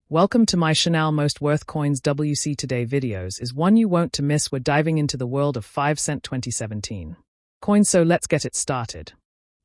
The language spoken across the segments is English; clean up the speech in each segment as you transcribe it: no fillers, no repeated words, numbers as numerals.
Welcome to my Chanel Most Worth Coins WC Today videos is one you won't to miss. We're diving into the world of 5-cent 2017 coins, so let's get it started.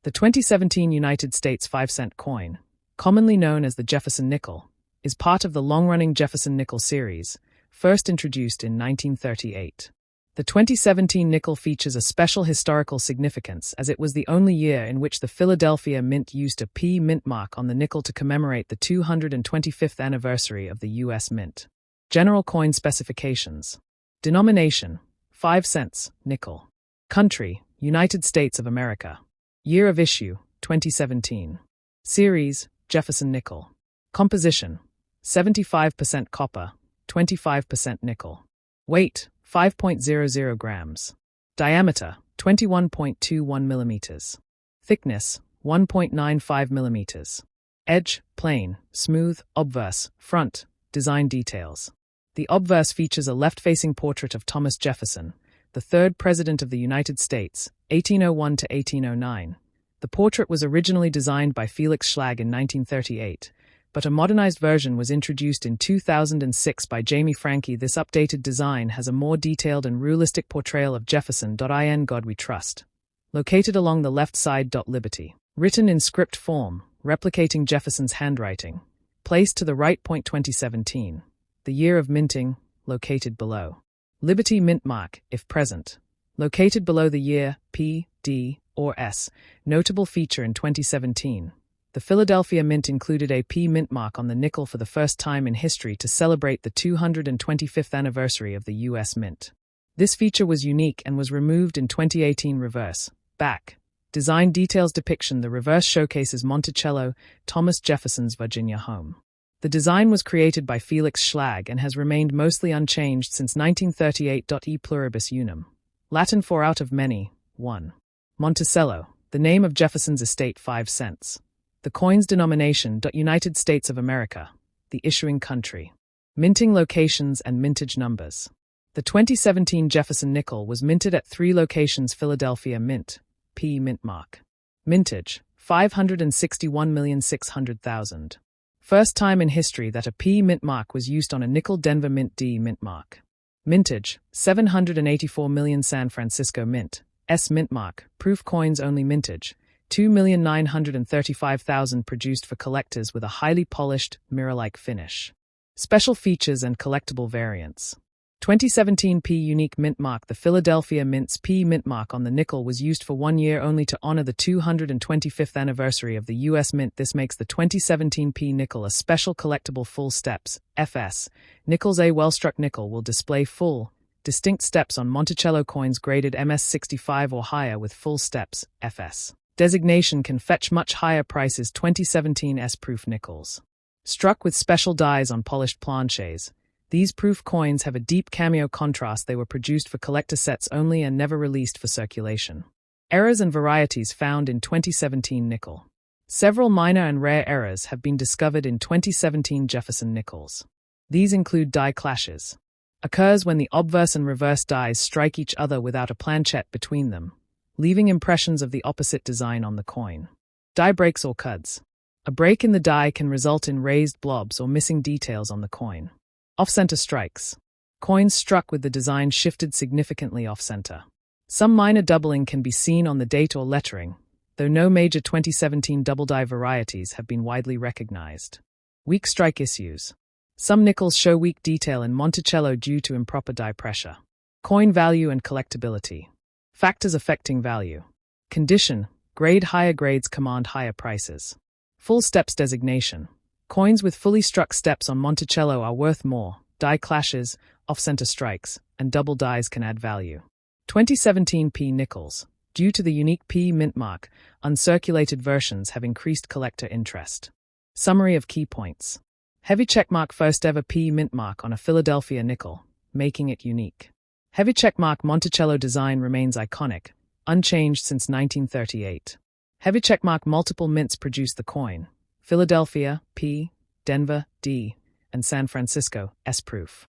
The 2017 United States 5-cent coin, commonly known as the Jefferson nickel, is part of the long-running Jefferson nickel series, first introduced in 1938. The 2017 nickel features a special historical significance as it was the only year in which the Philadelphia Mint used a P mint mark on the nickel to commemorate the 225th anniversary of the U.S. Mint. General coin specifications. Denomination: 5 cents, nickel. Country: United States of America. Year of issue: 2017. Series: Jefferson nickel. Composition: 75% copper, 25% nickel. Weight: 5.00 grams. Diameter: 21.21 millimeters. Thickness: 1.95 millimeters. Edge: plain, smooth, obverse, front. Design details. The obverse features a left-facing portrait of Thomas Jefferson, the third President of the United States, 1801 to 1809. The portrait was originally designed by Felix Schlag in 1938, but a modernized version was introduced in 2006 by Jamie Franke. This updated design has a more detailed and realistic portrayal of Jefferson. In God We Trust. Located along the left side. Liberty. Written in script form, replicating Jefferson's handwriting. Placed to the right. 2017. The year of minting, located below. Liberty mint mark, if present. Located below the year, P, D, or S. Notable feature in 2017. The Philadelphia Mint included a P mint mark on the nickel for the first time in history to celebrate the 225th anniversary of the U.S. Mint. This feature was unique and was removed in 2018. Reverse. Back. Design details depiction. The reverse showcases Monticello, Thomas Jefferson's Virginia home. The design was created by Felix Schlag and has remained mostly unchanged since 1938. E pluribus unum. Latin for out of many, one. Monticello, the name of Jefferson's estate. 5 cents. The coin's denomination. United States of America, the issuing country. Minting locations and mintage numbers. The 2017 Jefferson nickel was minted at 3 locations. Philadelphia Mint, P mint mark. Mintage: 561,600,000. First time in history that a P mint mark was used on a nickel. Denver Mint, D mint mark. Mintage: 784 million. San Francisco Mint, S mint mark. Proof coins only. Mintage: 2,935,000 produced for collectors with a highly polished, mirror-like finish. Special features and collectible variants. 2017 P unique mint mark. The Philadelphia Mint's P mint mark on the nickel was used for 1 year only to honor the 225th anniversary of the U.S. Mint. This makes the 2017 P nickel a special collectible. Full steps, FS. Nickels. A well-struck nickel will display full, distinct steps on Monticello coins graded MS65 or higher with full steps, FS. Designation can fetch much higher prices. 2017 S-proof nickels. Struck with special dies on polished planchets, these proof coins have a deep cameo contrast. They were produced for collector sets only and never released for circulation. Errors and varieties found in 2017 nickel. Several minor and rare errors have been discovered in 2017 Jefferson nickels. These include die clashes. Occurs when the obverse and reverse dies strike each other without a planchette between them, leaving impressions of the opposite design on the coin. Die breaks or cuts. A break in the die can result in raised blobs or missing details on the coin. Off-center strikes. Coins struck with the design shifted significantly off-center. Some minor doubling can be seen on the date or lettering, though no major 2017 double die varieties have been widely recognized. Weak strike issues. Some nickels show weak detail in Monticello due to improper die pressure. Coin value and collectability. Factors affecting value. Condition: grade. Higher grades command higher prices. Full steps designation. Coins with fully struck steps on Monticello are worth more. Die clashes, off-center strikes, and double dies can add value. 2017 P nickels. Due to the unique P mint mark, uncirculated versions have increased collector interest. Summary of key points. Heavy checkmark. First ever P mint mark on a Philadelphia nickel, making it unique. Heavy checkmark. Monticello design remains iconic, unchanged since 1938. Heavy checkmark. Multiple mints produce the coin. Philadelphia, P, Denver, D, and San Francisco, S-proof.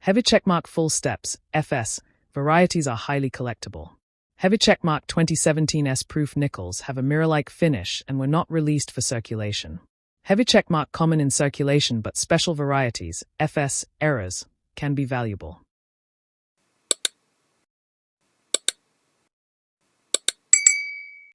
Heavy checkmark. Full steps, FS. Varieties are highly collectible. Heavy checkmark. 2017 S-proof nickels have a mirror-like finish and were not released for circulation. Heavy checkmark common in circulation but special varieties, FS, errors, can be valuable.